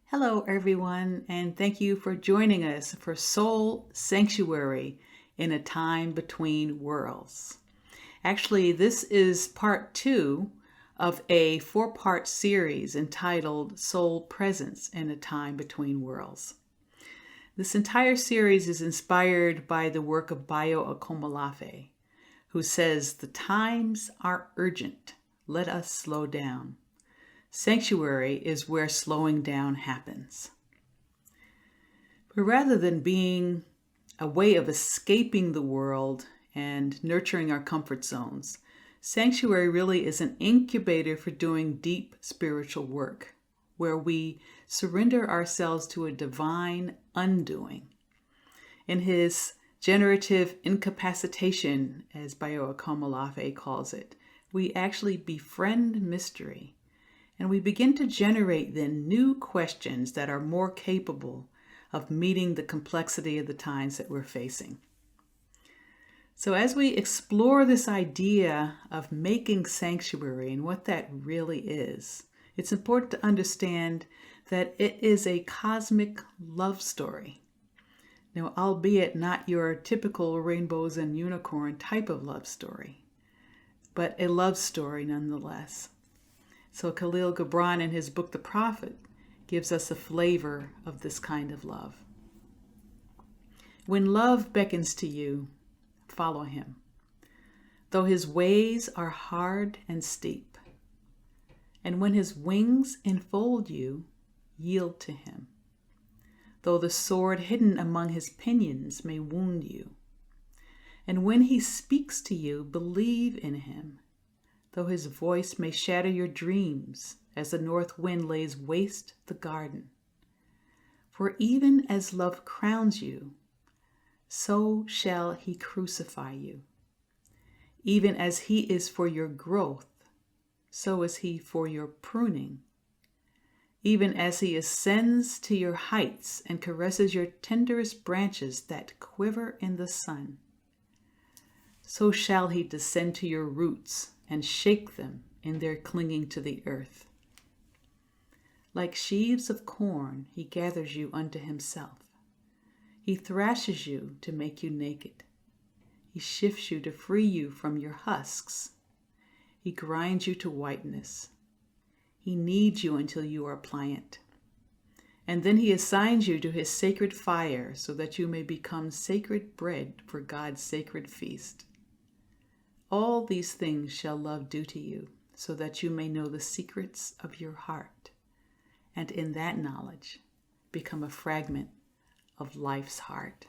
Hello, everyone, and thank you for joining us for Soul Sanctuary in a Time Between Worlds. Actually, this is part 2 of a 4-part series entitled Soul Presence in a Time Between Worlds. This entire series is inspired by the work of Bayo Akomolafe, who says, "The times are urgent. Let us slow down. Sanctuary is where slowing down happens." But rather than being a way of escaping the world and nurturing our comfort zones, sanctuary really is an incubator for doing deep spiritual work, where we surrender ourselves to a divine undoing. In his generative incapacitation, as Bayo Akomolafe calls it, we actually befriend mystery. And we begin to generate then new questions that are more capable of meeting the complexity of the times that we're facing. So as we explore this idea of making sanctuary and what that really is, it's important to understand that it is a cosmic love story. Now, albeit not your typical rainbows and unicorn type of love story, but a love story nonetheless. So Khalil Gibran in his book, The Prophet, gives us a flavor of this kind of love. When love beckons to you, follow him. Though his ways are hard and steep. And when his wings enfold you, yield to him. Though the sword hidden among his pinions may wound you. And when he speaks to you, believe in him. Though his voice may shatter your dreams as the north wind lays waste the garden. For even as love crowns you, so shall he crucify you. Even as he is for your growth, so is he for your pruning. Even as he ascends to your heights and caresses your tenderest branches that quiver in the sun, so shall he descend to your roots and shake them in their clinging to the earth. Like sheaves of corn, he gathers you unto himself. He thrashes you to make you naked. He shifts you to free you from your husks. He grinds you to whiteness. He kneads you until you are pliant. And then he assigns you to his sacred fire so that you may become sacred bread for God's sacred feast. All these things shall love do to you, so that you may know the secrets of your heart, and in that knowledge become a fragment of life's heart.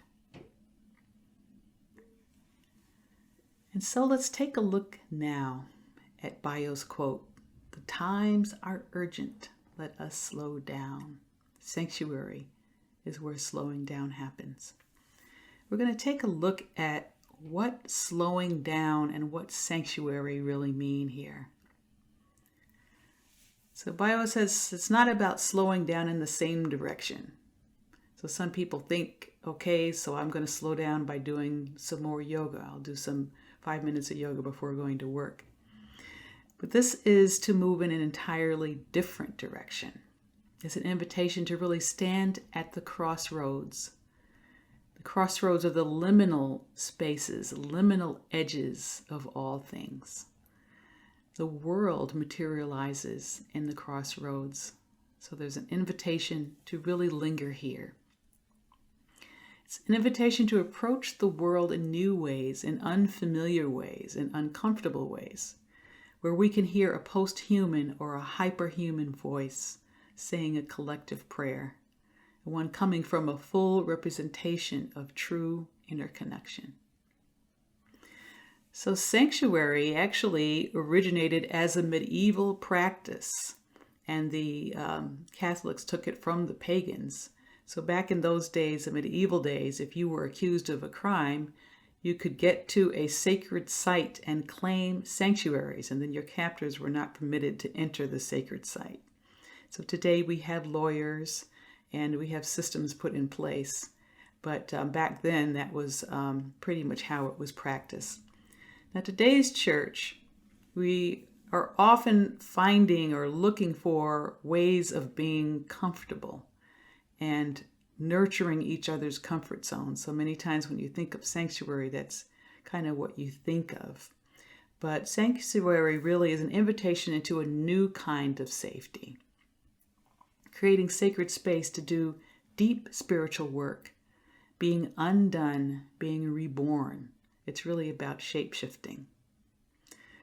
And so let's take a look now at Bayo's quote, "The times are urgent, let us slow down. Sanctuary is where slowing down happens." We're going to take a look at what slowing down and what sanctuary really mean here. So Bayo says it's not about slowing down in the same direction. So some people think, okay, so I'm going to slow down by doing some more yoga. I'll do some 5 minutes of yoga before going to work. But this is to move in an entirely different direction. It's an invitation to really stand at the crossroads. The crossroads are the liminal spaces, liminal edges of all things. The world materializes in the crossroads. So there's an invitation to really linger here. It's an invitation to approach the world in new ways, in unfamiliar ways, in uncomfortable ways, where we can hear a post-human or a hyperhuman voice saying a collective prayer. One coming from a full representation of true interconnection. So sanctuary actually originated as a medieval practice, and the Catholics took it from the pagans. So back in those days, the medieval days, if you were accused of a crime, you could get to a sacred site and claim sanctuaries, and then your captors were not permitted to enter the sacred site. So today we have lawyers, and we have systems put in place. But back then, that was pretty much how it was practiced. Now, today's church, we are often finding or looking for ways of being comfortable and nurturing each other's comfort zone. So many times when you think of sanctuary, that's kind of what you think of. But sanctuary really is an invitation into a new kind of safety, creating sacred space to do deep spiritual work, being undone, being reborn. It's really about shape-shifting.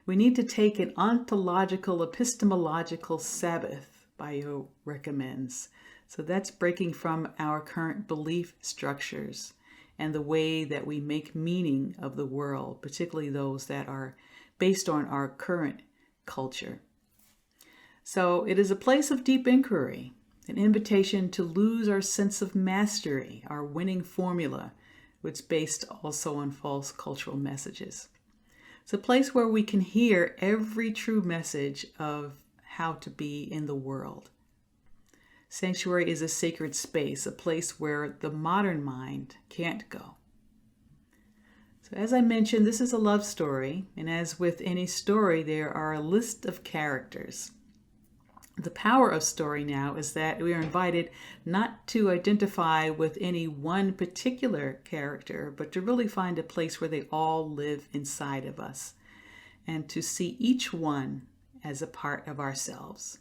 We need to take an ontological, epistemological Sabbath, Bio recommends. So that's breaking from our current belief structures and the way that we make meaning of the world, particularly those that are based on our current culture. So it is a place of deep inquiry, an invitation to lose our sense of mastery, our winning formula, which is based also on false cultural messages. It's a place where we can hear every true message of how to be in the world. Sanctuary is a sacred space, a place where the modern mind can't go. So as I mentioned, this is a love story, and as with any story, there are a list of characters. The power of story now is that we are invited not to identify with any one particular character, but to really find a place where they all live inside of us, and to see each one as a part of ourselves,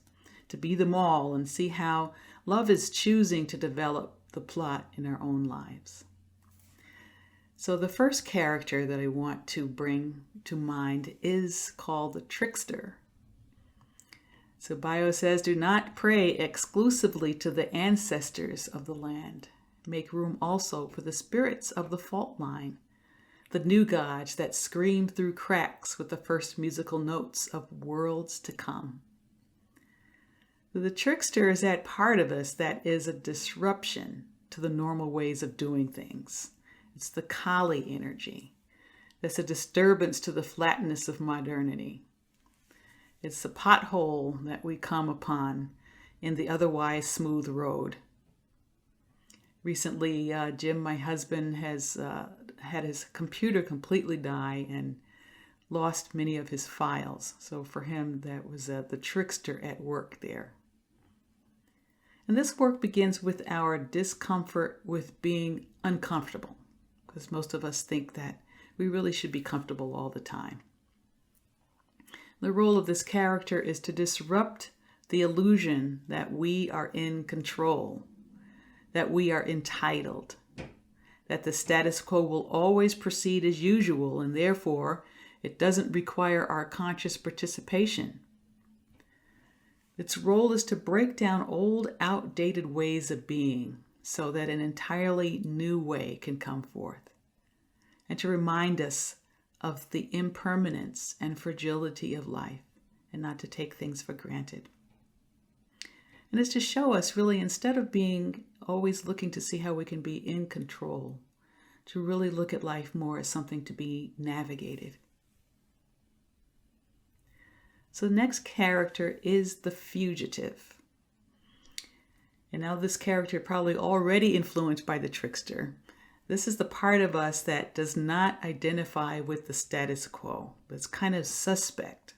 to be them all and see how love is choosing to develop the plot in our own lives. So the first character that I want to bring to mind is called the trickster. So Bio says, do not pray exclusively to the ancestors of the land. Make room also for the spirits of the fault line, the new gods that scream through cracks with the first musical notes of worlds to come. The trickster is that part of us that is a disruption to the normal ways of doing things. It's the Kali energy. That's a disturbance to the flatness of modernity. It's the pothole that we come upon in the otherwise smooth road. Recently, Jim, my husband, has had his computer completely die and lost many of his files. So for him, that was the trickster at work there. And this work begins with our discomfort with being uncomfortable, because most of us think that we really should be comfortable all the time. The role of this character is to disrupt the illusion that we are in control, that we are entitled, that the status quo will always proceed as usual, and therefore it doesn't require our conscious participation. Its role is to break down old, outdated ways of being so that an entirely new way can come forth, and to remind us of the impermanence and fragility of life, and not to take things for granted. And it's to show us really, instead of being always looking to see how we can be in control, to really look at life more as something to be navigated. So the next character is the fugitive. And now this character probably already influenced by the trickster. This is the part of us that does not identify with the status quo, that's kind of suspect,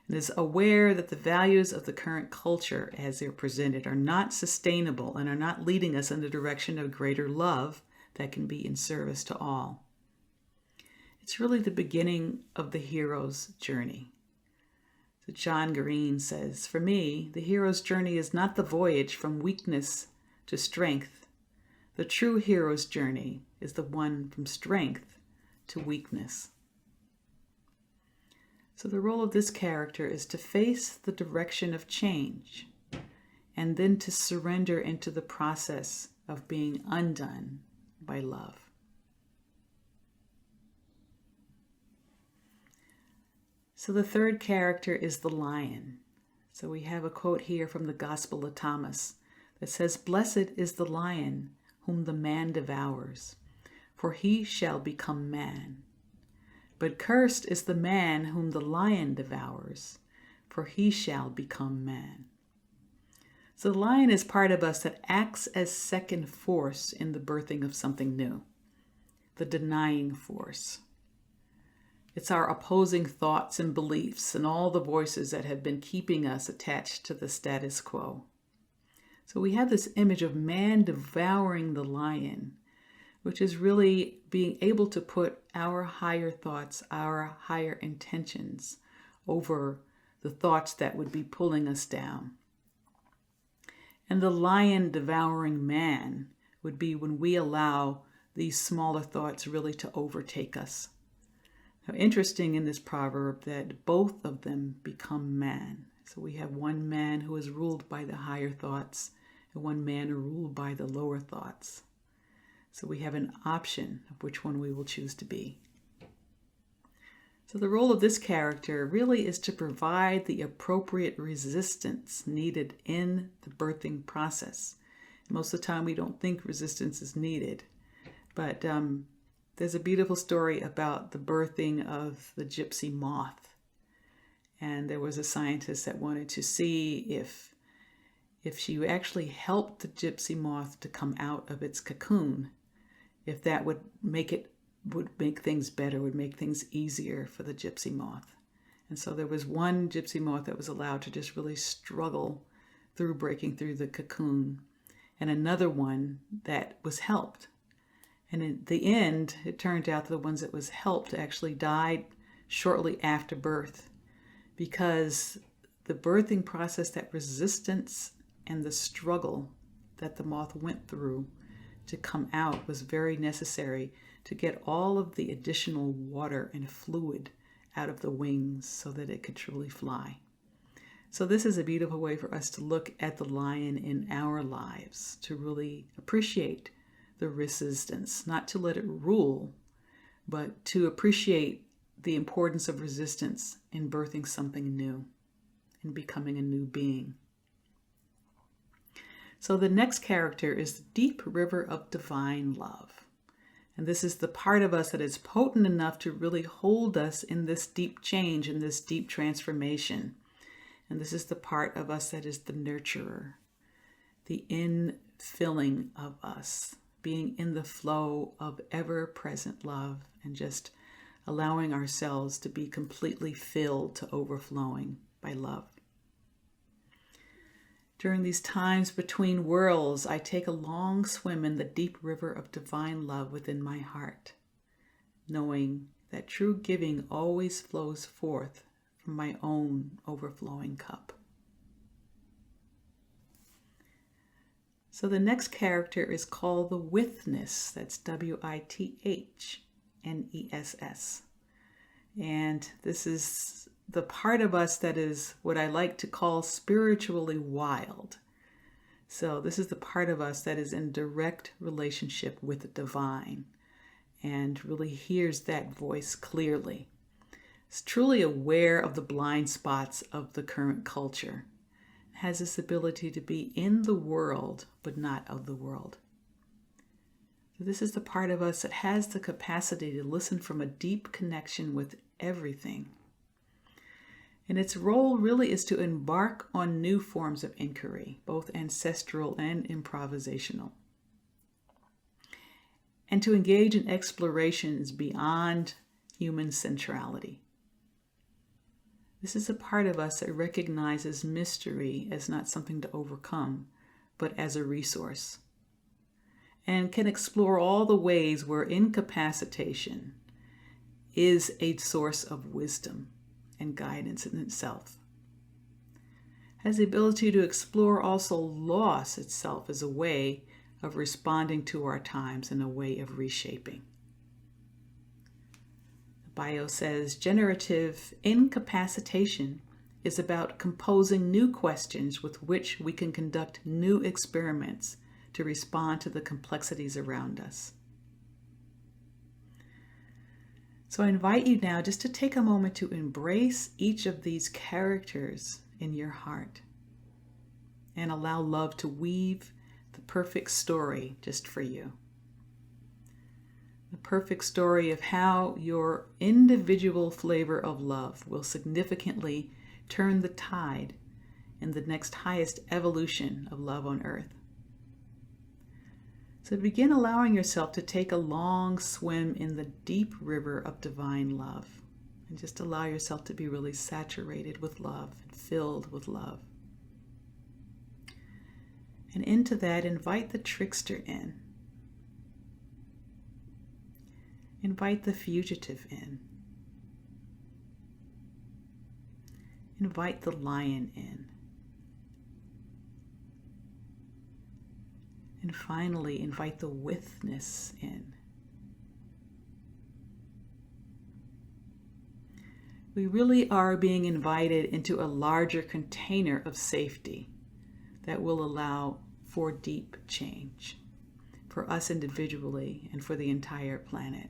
and is aware that the values of the current culture as they're presented are not sustainable and are not leading us in the direction of greater love that can be in service to all. It's really the beginning of the hero's journey. So John Green says, for me, the hero's journey is not the voyage from weakness to strength. The true hero's journey is the one from strength to weakness. So the role of this character is to face the direction of change and then to surrender into the process of being undone by love. So the third character is the lion. So we have a quote here from the Gospel of Thomas that says, "Blessed is the lion whom the man devours, for he shall become man. But cursed is the man whom the lion devours, for he shall become man." So the lion is part of us that acts as second force in the birthing of something new, the denying force. It's our opposing thoughts and beliefs and all the voices that have been keeping us attached to the status quo. So we have this image of man devouring the lion, which is really being able to put our higher thoughts, our higher intentions over the thoughts that would be pulling us down. And the lion devouring man would be when we allow these smaller thoughts really to overtake us. Now, interesting in this proverb that both of them become man. So we have one man who is ruled by the higher thoughts and one man ruled by the lower thoughts. So we have an option of which one we will choose to be. So the role of this character really is to provide the appropriate resistance needed in the birthing process. Most of the time we don't think resistance is needed, but there's a beautiful story about the birthing of the gypsy moth. And there was a scientist that wanted to see if she actually helped the gypsy moth to come out of its cocoon, if that would make things better, would make things easier for the gypsy moth. And so there was one gypsy moth that was allowed to just really struggle through breaking through the cocoon, and another one that was helped. And in the end, it turned out that the ones that was helped actually died shortly after birth, because the birthing process, that resistance and the struggle that the moth went through to come out was very necessary to get all of the additional water and fluid out of the wings so that it could truly fly. So this is a beautiful way for us to look at the lion in our lives, to really appreciate the resistance, not to let it rule, but to appreciate the importance of resistance in birthing something new, in becoming a new being. So the next character is the deep river of divine love. And this is the part of us that is potent enough to really hold us in this deep change, in this deep transformation. And this is the part of us that is the nurturer, the infilling of us, being in the flow of ever-present love and just allowing ourselves to be completely filled to overflowing by love. During these times between worlds, I take a long swim in the deep river of divine love within my heart, knowing that true giving always flows forth from my own overflowing cup. So the next character is called the Withness. That's Withness. And this is the part of us that is what I like to call spiritually wild. So this is the part of us that is in direct relationship with the divine and really hears that voice clearly. It's truly aware of the blind spots of the current culture. It has this ability to be in the world, but not of the world. So this is the part of us that has the capacity to listen from a deep connection with everything. And its role really is to embark on new forms of inquiry, both ancestral and improvisational, and to engage in explorations beyond human centrality. This is a part of us that recognizes mystery as not something to overcome, but as a resource, and can explore all the ways where incapacitation is a source of wisdom and guidance in itself. Has the ability to explore also loss itself as a way of responding to our times and a way of reshaping. The bio says, generative incapacitation is about composing new questions with which we can conduct new experiments to respond to the complexities around us. So I invite you now just to take a moment to embrace each of these characters in your heart and allow love to weave the perfect story just for you. The perfect story of how your individual flavor of love will significantly turn the tide in the next highest evolution of love on earth. So begin allowing yourself to take a long swim in the deep river of divine love. And just allow yourself to be really saturated with love, filled with love. And into that, invite the trickster in. Invite the fugitive in. Invite the lion in. And finally, invite the withness in. We really are being invited into a larger container of safety that will allow for deep change for us individually and for the entire planet.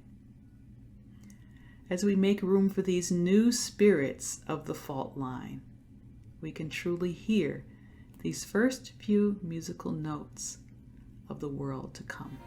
As we make room for these new spirits of the fault line, we can truly hear these first few musical notes of the world to come.